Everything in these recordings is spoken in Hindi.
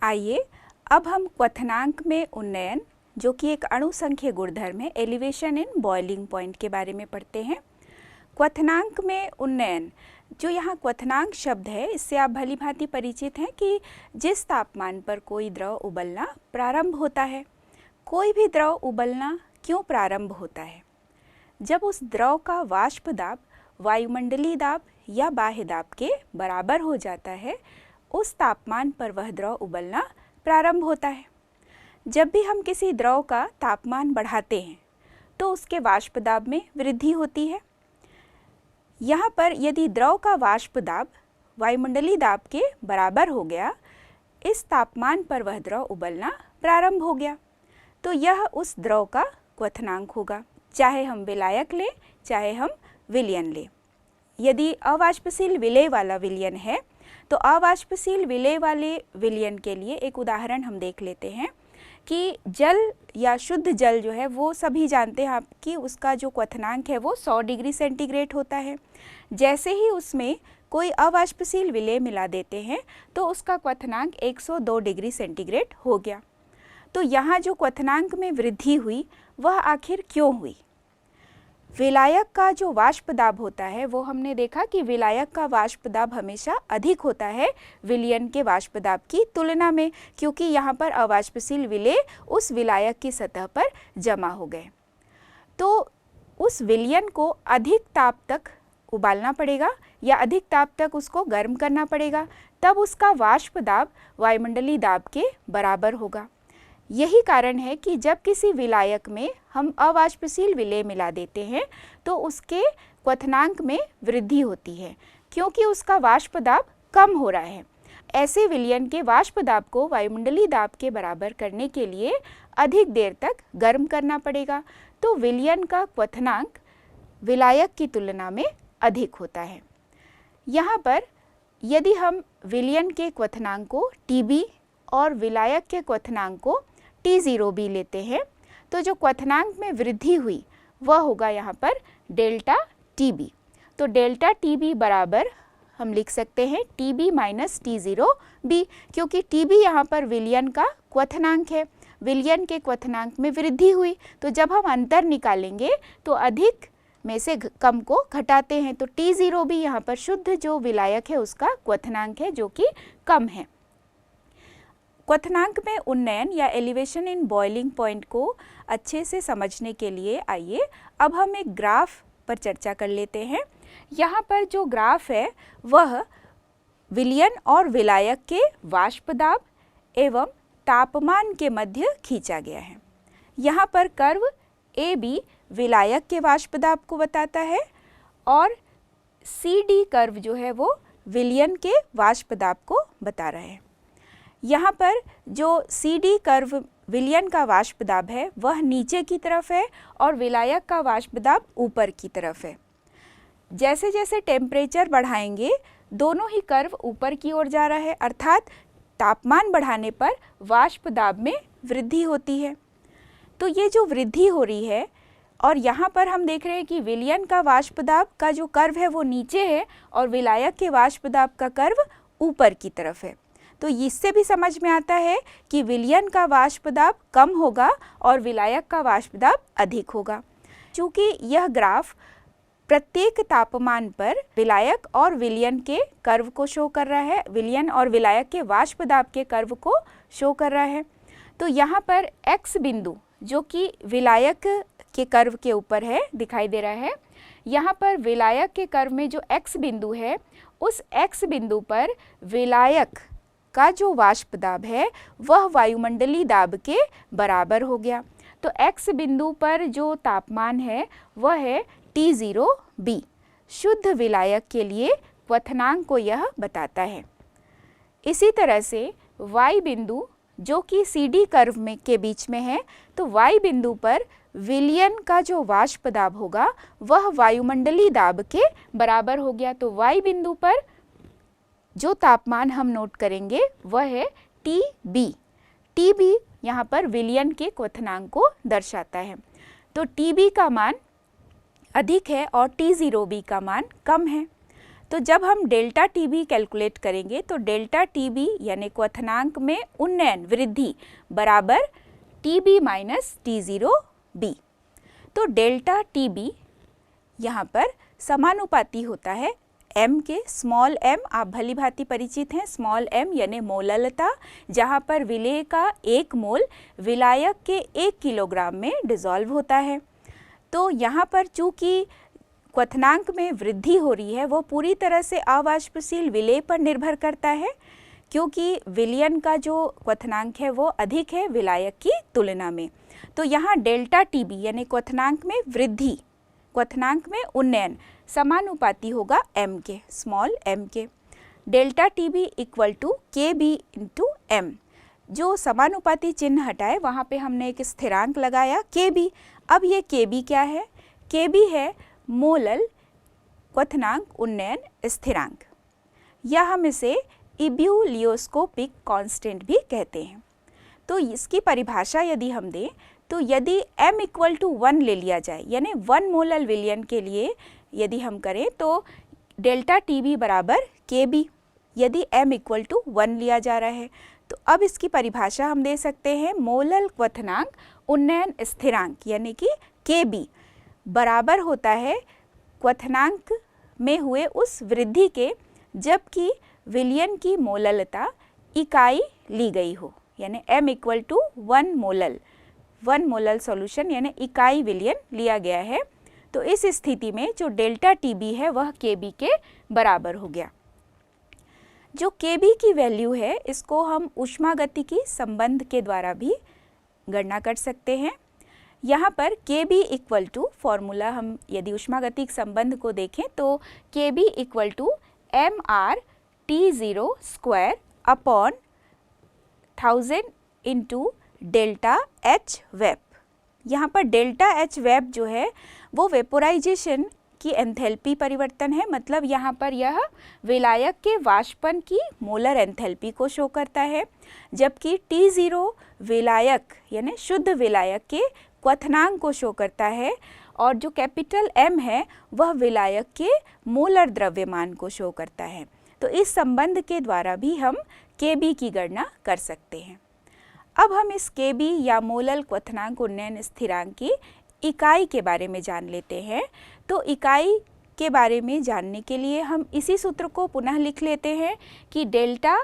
आइए अब हम क्वथनांक में उन्नयन, जो कि एक अणुसंख्यक गुणधर्म है, एलिवेशन इन बॉइलिंग पॉइंट के बारे में पढ़ते हैं। क्वथनांक में उन्नयन, जो यहाँ क्वथनांक शब्द है, इससे आप भली भांति परिचित हैं कि जिस तापमान पर कोई द्रव उबलना प्रारंभ होता है। कोई भी द्रव उबलना क्यों प्रारंभ होता है? जब उस द्रव का वाष्प दाब वायुमंडलीय दाब या बाह्य दाब के बराबर हो जाता है, उस तापमान पर वह द्रव उबलना प्रारंभ होता है। जब भी हम किसी द्रव का तापमान बढ़ाते हैं तो उसके वाष्प दाब में वृद्धि होती है। यहाँ पर यदि द्रव का वाष्प दाब वायुमंडलीय दाब के बराबर हो गया, इस तापमान पर वह द्रव उबलना प्रारंभ हो गया, तो यह उस द्रव का क्वथनांक होगा, चाहे हम विलायक लें चाहे हम विलयन लें। यदि अवाष्पशील विलेय वाला विलयन है तो अवाष्पशील विलेय वाले विलयन के लिए एक उदाहरण हम देख लेते हैं कि जल या शुद्ध जल जो है वो सभी जानते हैं आप कि उसका जो क्वथनांक है वो 100 डिग्री सेंटीग्रेड होता है। जैसे ही उसमें कोई अवाष्पशील विलेय मिला देते हैं तो उसका क्वथनांक 102 डिग्री सेंटीग्रेड हो गया। तो यहाँ जो क्वथनांक में वृद्धि हुई वह आखिर क्यों हुई? विलायक का जो वाष्प दाब होता है वो हमने देखा कि विलायक का वाष्प दाब हमेशा अधिक होता है विलयन के वाष्प दाब की तुलना में, क्योंकि यहाँ पर अवाष्पशील विलेय उस विलायक की सतह पर जमा हो गए। तो उस विलयन को अधिक ताप तक उबालना पड़ेगा या अधिक ताप तक उसको गर्म करना पड़ेगा, तब उसका वाष्प दाब वायुमंडलीय दाब के बराबर होगा। यही कारण है कि जब किसी विलायक में हम अवाष्पशील विलेय मिला देते हैं तो उसके क्वथनांक में वृद्धि होती है, क्योंकि उसका वाष्प दाब कम हो रहा है। ऐसे विलयन के वाष्प दाब को वायुमंडलीय दाब के बराबर करने के लिए अधिक देर तक गर्म करना पड़ेगा, तो विलयन का क्वथनांक विलायक की तुलना में अधिक होता है। यहाँ पर यदि हम विलयन के क्वथनांक को Tb और विलायक के क्वथनांक को T0b लेते हैं तो जो क्वथनांक में वृद्धि हुई वह होगा यहाँ पर डेल्टा Tb। तो डेल्टा Tb बराबर हम लिख सकते हैं Tb माइनस T0b, क्योंकि Tb यहाँ पर विलयन का क्वथनांक है। विलयन के क्वथनांक में वृद्धि हुई, तो जब हम अंतर निकालेंगे तो अधिक में से कम को घटाते हैं, तो T0b यहाँ पर शुद्ध जो विलायक है उसका क्वथनांक है जो कि कम है। क्वथनांक में उन्नयन या एलिवेशन इन बॉइलिंग पॉइंट को अच्छे से समझने के लिए आइए अब हम एक ग्राफ पर चर्चा कर लेते हैं। यहाँ पर जो ग्राफ है वह विलयन और विलायक के वाष्प दाब एवं तापमान के मध्य खींचा गया है। यहाँ पर कर्व AB विलायक के वाष्प दाब को बताता है और CD कर्व जो है वो विलयन के वाष्प दाब को बता रहा है। यहाँ पर जो CD कर्व विलयन का वाष्प दाब है वह नीचे की तरफ है और विलायक का वाष्प दाब ऊपर की तरफ है। जैसे जैसे टेम्परेचर बढ़ाएंगे दोनों ही कर्व ऊपर की ओर जा रहा है, अर्थात तापमान बढ़ाने पर वाष्प दाब में वृद्धि होती है। तो ये जो वृद्धि हो रही है और यहाँ पर हम देख रहे हैं कि विलयन का वाष्प दाब का जो कर्व है वो नीचे है और विलायक के वाष्प दाब का कर्व ऊपर की तरफ है। तो इससे भी समझ में आता है कि विलयन का वाष्प दाब कम होगा और विलायक का वाष्प दाब अधिक होगा। चूँकि यह ग्राफ प्रत्येक तापमान पर विलायक और विलयन के कर्व को शो कर रहा है, विलयन और विलायक के वाष्प दाब के कर्व को शो कर रहा है, तो यहाँ पर x बिंदु जो कि विलायक के कर्व के ऊपर है दिखाई दे रहा है। यहाँ पर विलायक के कर्व में जो x बिंदु है उस x बिंदु पर विलायक का जो वाष्प दाब है वह वायुमंडलीय दाब के बराबर हो गया। तो x बिंदु पर जो तापमान है वह है T0b। शुद्ध विलायक के लिए क्वथनांक को यह बताता है। इसी तरह से y बिंदु जो कि CD कर्व में के बीच में है, तो y बिंदु पर विलयन का जो वाष्प दाब होगा वह वायुमंडलीय दाब के बराबर हो गया। तो y बिंदु पर जो तापमान हम नोट करेंगे वह है Tb। Tb यहाँ पर विलयन के क्वथनांक को दर्शाता है। तो Tb का मान अधिक है और T0b का मान कम है। तो जब हम डेल्टा टीबी कैलकुलेट करेंगे तो डेल्टा टीबी यानी क्वथनांक में उन्नयन वृद्धि बराबर टीबी माइनस T0 बी। तो डेल्टा टीबी यहाँ पर समानुपाती होता है m के। स्मॉल m आप भली भांति परिचित हैं, स्मॉल m यानी मोललता, जहाँ पर विलेय का 1 मोल विलायक के 1 किलोग्राम में डिसॉल्व होता है। तो यहाँ पर चूँकि क्वथनांक में वृद्धि हो रही है वो पूरी तरह से अवाष्पशील विलेय पर निर्भर करता है, क्योंकि विलयन का जो क्वथनांक है वो अधिक है विलायक की तुलना में। तो यहाँ डेल्टा टीबी यानी क्वथनांक में वृद्धि, क्वथनांक में उन्नयन समानुपाती होगा m के, स्मॉल m के। Delta TB equal to K B into M. जो समानुपाती चिन्ह हटाए वहाँ पे हमने एक स्थिरांक लगाया के बी। अब ये के बी क्या है? के बी है मोलल क्वथनांक उन्नयन स्थिरांक, या हम इसे इब्यूलियोस्कोपिक कांस्टेंट भी कहते हैं। तो इसकी परिभाषा यदि हम दें तो यदि m इक्वल टू 1 ले लिया जाए, यानी 1 मोलल विलयन के लिए यदि हम करें तो डेल्टा टीबी बराबर के बी, यदि m इक्वल टू 1 लिया जा रहा है। तो अब इसकी परिभाषा हम दे सकते हैं मोलल क्वथनांक उन्नयन स्थिरांक यानी कि के बी बराबर होता है क्वथनांक में हुए उस वृद्धि के जबकि विलयन की मोललता इकाई ली गई हो, यानी m equal to 1 molal solution यानी इकाई विलयन लिया गया है। तो इस स्थिति में जो डेल्टा टीबी है वह के बी के बराबर हो गया। जो के बी की वैल्यू है इसको हम ऊष्मागतिकी संबंध के द्वारा भी गणना कर सकते हैं। यहाँ पर के बी इक्वल टू फॉर्मूला हम यदि ऊष्मागतिक संबंध को देखें तो K B equal to mR/T0 square upon 1000 into delta H vap. यहाँ पर डेल्टा एच वेब जो है वो वेपोराइजेशन की एंथैल्पी परिवर्तन है, मतलब यहाँ पर यह विलायक के वाष्पन की मोलर एंथैल्पी को शो करता है, जबकि T0 विलायक यानी शुद्ध विलायक के क्वथनांक को शो करता है और जो कैपिटल M है वह विलायक के मोलर द्रव्यमान को शो करता है। तो इस संबंध के द्वारा भी हम Kb की गणना कर सकते हैं। अब हम इस Kb या मोलल क्वथनांक उन्नयन स्थिरांक की इकाई के बारे में जान लेते हैं। तो इकाई के बारे में जानने के लिए हम इसी सूत्र को पुनः लिख लेते हैं कि delta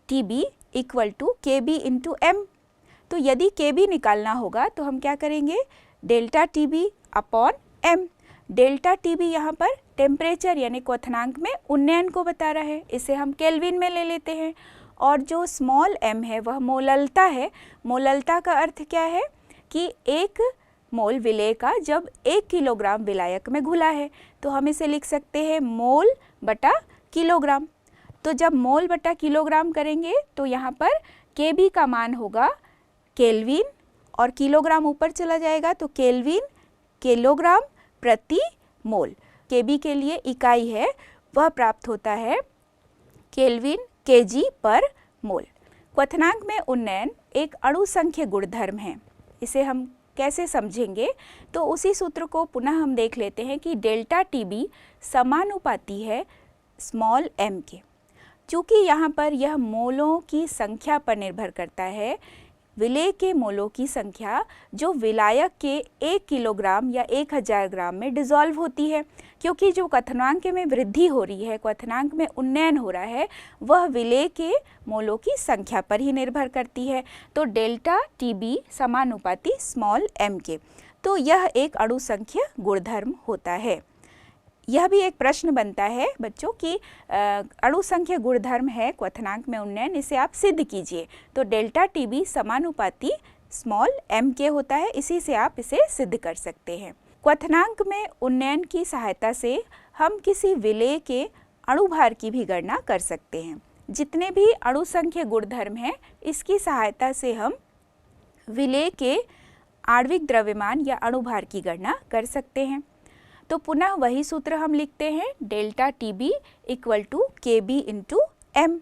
Tb equal to Kb into M. तो यदि Kb निकालना होगा तो हम क्या करेंगे? Delta Tb upon m। Delta Tb यहाँ पर टेम्परेचर यानी क्वथनांक में उन्नयन को बता रहा है, इसे हम केल्विन में ले लेते हैं। और जो स्मॉल m है वह मोललता है। मोललता का अर्थ क्या है कि 1 मोल विलेय का जब 1 किलोग्राम विलायक में घुला है, तो हम इसे लिख सकते हैं मोल बटा किलोग्राम। तो जब मोल बटा किलोग्राम करेंगे तो यहाँ पर Kb का मान होगा केल्विन और किलोग्राम ऊपर चला जाएगा तो केल्विन किलोग्राम प्रति मोल। Kb के लिए इकाई है वह प्राप्त होता है केल्विन kg पर मोल। क्वथनांक में उन्नयन एक अणु संख्य गुणधर्म है। इसे हम कैसे समझेंगे? तो उसी सूत्र को पुनः हम देख लेते हैं कि डेल्टा Tb समानुपाती है स्मॉल m के। चूँकि यहाँ पर यह मोलों की संख्या पर निर्भर करता है, विलेय के मोलों की संख्या जो विलायक के 1 किलोग्राम या 1000 ग्राम में डिसॉल्व होती है, क्योंकि जो क्वथनांक में वृद्धि हो रही है, क्वथनांक में उन्नयन हो रहा है, वह विलेय के मोलों की संख्या पर ही निर्भर करती है। तो डेल्टा Tb समानुपाती स्मॉल m के। तो यह एक अणु संख्य गुणधर्म होता है। यह भी एक प्रश्न बनता है बच्चों कि अणु संख्य गुणधर्म है क्वथनांक में उन्नयन, इसे आप सिद्ध कीजिए। तो डेल्टा Tb समानुपाती स्मॉल m के होता है, इसी से आप इसे सिद्ध कर सकते हैं। क्वथनांक में उन्नयन की सहायता से हम किसी विलेय के अणुभार की भी गणना कर सकते हैं। जितने भी अणु संख्य गुणधर्म हैं इसकी सहायता से हम विलेय के आणविक द्रव्यमान या अणुभार की गणना कर सकते हैं। तो पुनः वही सूत्र हम लिखते हैं, delta Tb equal to Kb into m।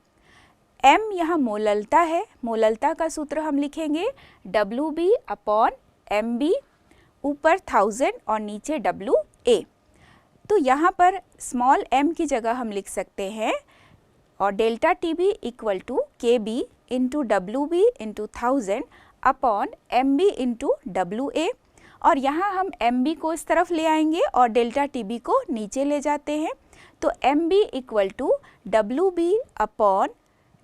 m यहाँ मोललता है, मोललता का सूत्र हम लिखेंगे Wb अपॉन Mb, ऊपर 1000 और नीचे Wa। तो यहाँ पर स्मॉल m की जगह हम लिख सकते हैं और delta T B equal to K B into W B into 1000 upon M B into W A, और यहाँ हम एम बी को इस तरफ ले आएंगे और डेल्टा टी बी को नीचे ले जाते हैं। तो M B equal to W B upon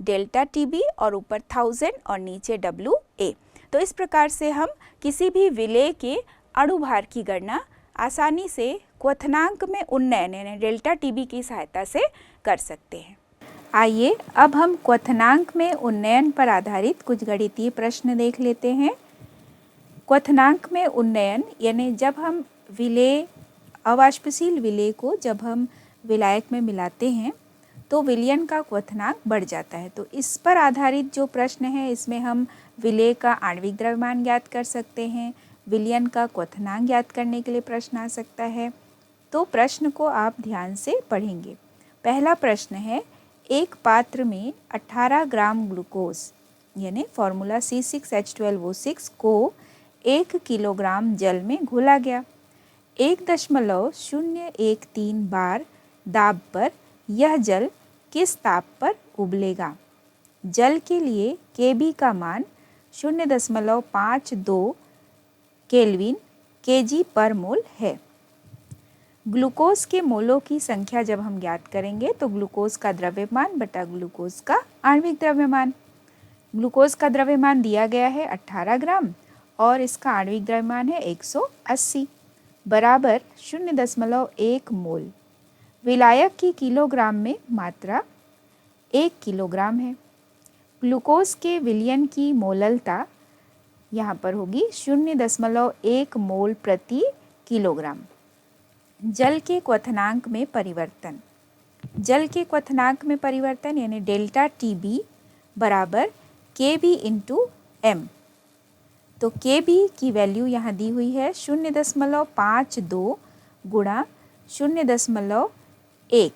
delta T B और ऊपर 1000 और नीचे डब्ल्यू ए। तो इस प्रकार से हम किसी भी विलेय के अणुभार की गणना आसानी से क्वथनांक में उन्नयन यानी डेल्टा टी बी की सहायता से कर सकते हैं। आइए अब हम क्वथनांक में उन्नयन पर आधारित कुछ गणितीय प्रश्न देख लेते हैं। क्वथनांक में उन्नयन यानी जब हम विलेय अवाष्पशील विलेय को जब हम विलायक में मिलाते हैं तो विलयन का क्वथनांक बढ़ जाता है। तो इस पर आधारित जो प्रश्न है इसमें हम विलेय का आणविक द्रव्यमान ज्ञात कर सकते हैं, विलयन का क्वथनांक ज्ञात करने के लिए प्रश्न आ सकता है। तो प्रश्न को आप ध्यान से पढ़ेंगे। पहला प्रश्न है, एक पात्र में 18 ग्राम ग्लूकोज यानी फॉर्मूला C6H12O6 को 1 किलोग्राम जल में घोला गया। 1.013 बार दाब पर यह जल किस ताप पर उबलेगा? जल के लिए Kb का मान 0.52 केल्विन Kg पर मोल है। ग्लूकोज के मोलों की संख्या जब हम ज्ञात करेंगे तो ग्लूकोज का द्रव्यमान बटा ग्लूकोज का आणविक द्रव्यमान। ग्लूकोज का द्रव्यमान दिया गया है 18 ग्राम और इसका आणविक द्रव्यमान है 180 बराबर 0.1 मोल। विलायक की किलोग्राम में मात्रा 1 किलोग्राम है। ग्लूकोज के विलयन की मोललता यहाँ पर होगी 0.1 मोल प्रति किलोग्राम। जल के क्वथनांक में परिवर्तन। जल के क्वथनांक में परिवर्तन यानी डेल्टा टी बी बराबर के बी इंटू एम। तो के बी की वैल्यू यहाँ दी हुई है 0.52 गुणा 0.1,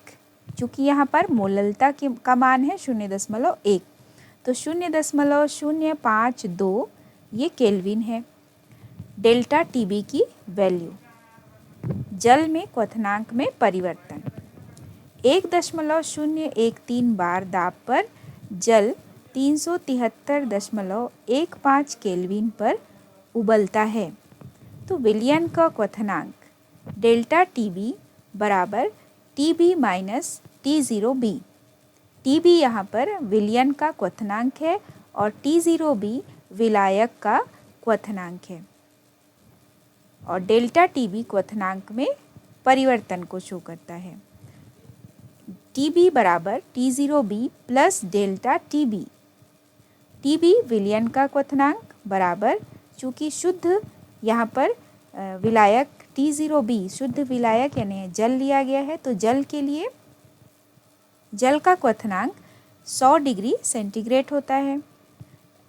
चूँकि यहाँ पर मोललता का मान है 0.1, तो 0.052 ये केल्विन है। डेल्टा टी बी की वैल्यू। जल में क्वथनांक में परिवर्तन। 1.013 बार दाब पर जल 373.15 केल्विन पर उबलता है। तो विलयन का क्वथनांक डेल्टा टी बी बराबर T B minus T0B। T B यहाँ पर विलयन का क्वथनांक है और T0B विलायक का क्वथनांक है और डेल्टा टी बी क्वथनांक में परिवर्तन को शो करता है। टी बी बराबर T0B plus delta T B. T B विलयन का क्वथनांक बराबर, चूँकि शुद्ध यहाँ पर विलायक T0B शुद्ध विलायक यानी जल लिया गया है, तो जल के लिए जल का क्वथनांक 100 डिग्री सेंटीग्रेड होता है।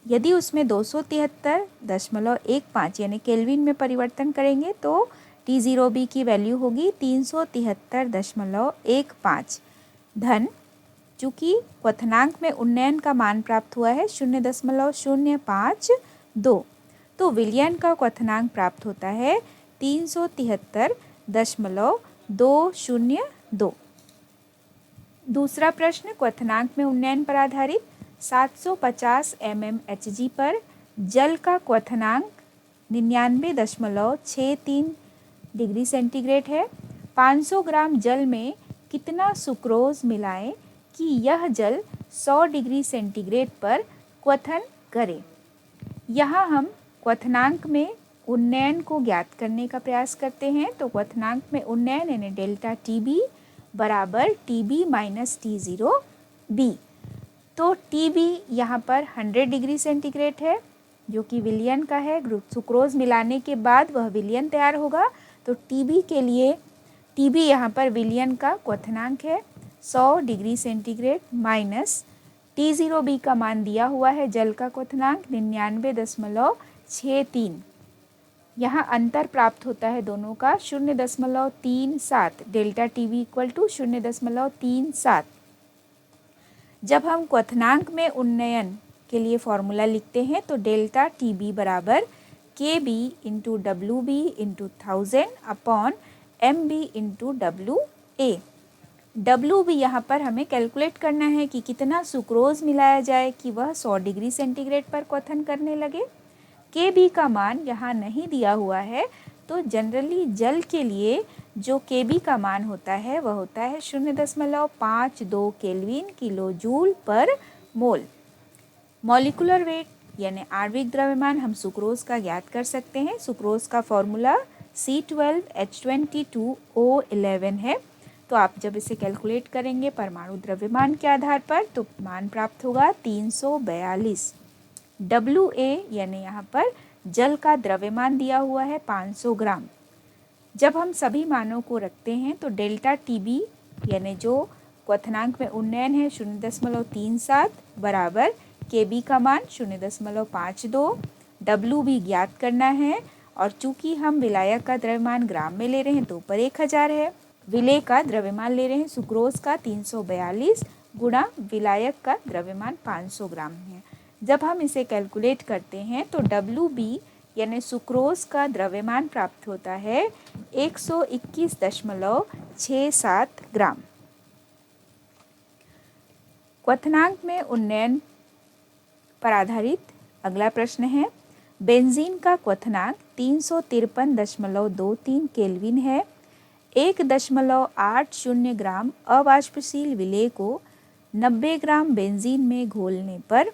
यदि उसमें 273.15 यानी केल्विन में परिवर्तन करेंगे तो T0B की वैल्यू होगी 373.15 धन, चूँकि क्वथनांक में उन्नयन का मान प्राप्त हुआ है 0.052, तो विलयन का क्वथनांक प्राप्त होता है 373.202। दूसरा प्रश्न क्वथनांक में उन्नयन पर आधारित। 750 mmHg पर जल का क्वथनांक 99.63 डिग्री सेंटीग्रेड है। 500 ग्राम जल में कितना सुक्रोज मिलाएं कि यह जल 100 डिग्री सेंटीग्रेड पर क्वथन करे? यहाँ हम क्वथनांक में उन्नयन को ज्ञात करने का प्रयास करते हैं। तो क्वथनांक में उन्नयन यानी डेल्टा टी बी बराबर टी बी माइनस T0B। तो टी बी यहाँ पर 100 डिग्री सेंटीग्रेड है जो कि विलयन का है। सुक्रोज मिलाने के बाद वह विलयन तैयार होगा। तो टी बी के लिए टी बी यहाँ पर विलयन का क्वथनांक है 100 डिग्री सेंटीग्रेड माइनस T0B का मान दिया हुआ है जल का क्वथनांक 99.63। यहाँ अंतर प्राप्त होता है दोनों का 0.37। Delta T B equal to 0.37। जब हम क्वथनांक में उन्नयन के लिए फॉर्मूला लिखते हैं तो डेल्टा टी बी बराबर K B into W B into 1000 upon M B into W A. W भी यहाँ पर हमें कैलकुलेट करना है कि कितना सुक्रोज मिलाया जाए कि वह 100 डिग्री सेंटीग्रेड पर क्वथन करने लगे। के बी का मान यहाँ नहीं दिया हुआ है, तो जनरली जल के लिए जो के बी का मान होता है वह होता है 0.52 केल्विन किलो जूल पर मोल। मॉलिक्यूलर वेट यानी आणविक द्रव्यमान हम सुक्रोज का ज्ञात कर सकते हैं। सुक्रोज का फॉर्मूला C12H22O11 है। तो आप जब इसे कैलकुलेट करेंगे परमाणु द्रव्यमान के आधार पर तो मान प्राप्त होगा 342। WA यानी यहाँ पर जल का द्रव्यमान दिया हुआ है 500 ग्राम। जब हम सभी मानों को रखते हैं तो डेल्टा TB यानी जो क्वथनांक में उन्नयन है 0.37 बराबर KB का मान 0.52। WB ज्ञात करना है और चूंकि हम विलायक का द्रव्यमान ग्राम में ले रहे हैं तो ऊपर 1000 है। विलेय का द्रव्यमान ले रहे हैं सुक्रोज का 342 गुणा विलायक का द्रव्यमान 500 ग्राम है। जब हम इसे कैलकुलेट करते हैं तो WB यानी सुक्रोज का द्रव्यमान प्राप्त होता है 121.67 ग्राम। क्वथनांक में उन्नयन पर आधारित अगला प्रश्न है। बेंजीन का क्वथनांक 353.23 केल्विन है। 1.80 ग्राम अवाष्पशील विलेय को 90 ग्राम बेंजीन में घोलने पर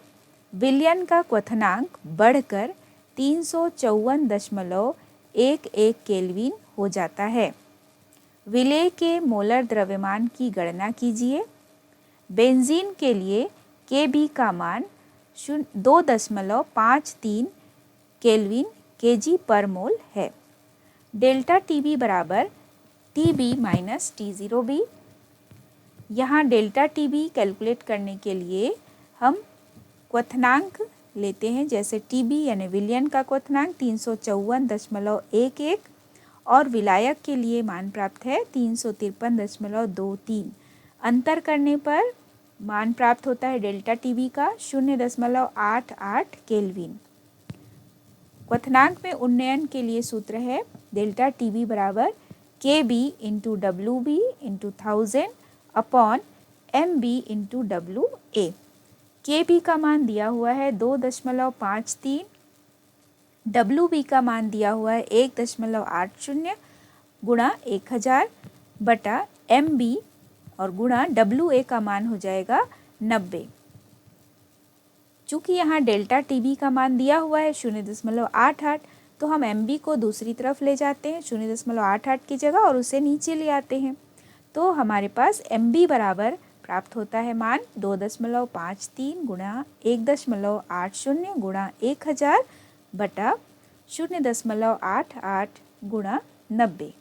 विलयन का क्वथनांक बढ़कर 354.11 केल्विन हो जाता है। विलेय के मोलर द्रव्यमान की गणना कीजिए। बेंजीन के लिए Kb का मान 2.53 केल्विन Kg पर मोल है। डेल्टा TB बराबर TB माइनस T0B। यहाँ डेल्टा TB कैलकुलेट करने के लिए हम क्वथनांक लेते हैं, जैसे TB यानी विलयन का क्वथनांक 354.11 और विलायक के लिए मान प्राप्त है 353.23। अंतर करने पर मान प्राप्त होता है डेल्टा TB का 0.88 केल्विन। क्वथनांक में उन्नयन के लिए सूत्र है डेल्टा TB बराबर KB into WB into 1000 upon MB into WA। KB का मान दिया हुआ है 2.53, WB का मान दिया हुआ है 1.80 गुणा 1000 बटा MB और गुणा WA का मान हो जाएगा 90। चूँकि यहाँ डेल्टा TB का मान दिया हुआ है 0.88 तो हम MB को दूसरी तरफ ले जाते हैं 0.88 की जगह और उसे नीचे ले आते हैं। तो हमारे पास MB बराबर प्राप्त होता है मान 2.53 गुणा 1.80 गुणा 1000 बटा 0.88 गुणा 90।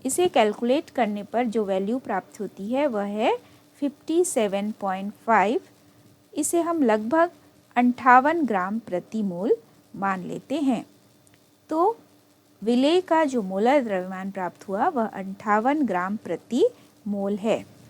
इसे कैलकुलेट करने पर जो वैल्यू प्राप्त होती है वह है 57.5। इसे हम लगभग 58 ग्राम प्रति मोल मान लेते हैं। तो विलेय का जो मोलर द्रव्यमान प्राप्त हुआ वह 58 ग्राम प्रति मोल है।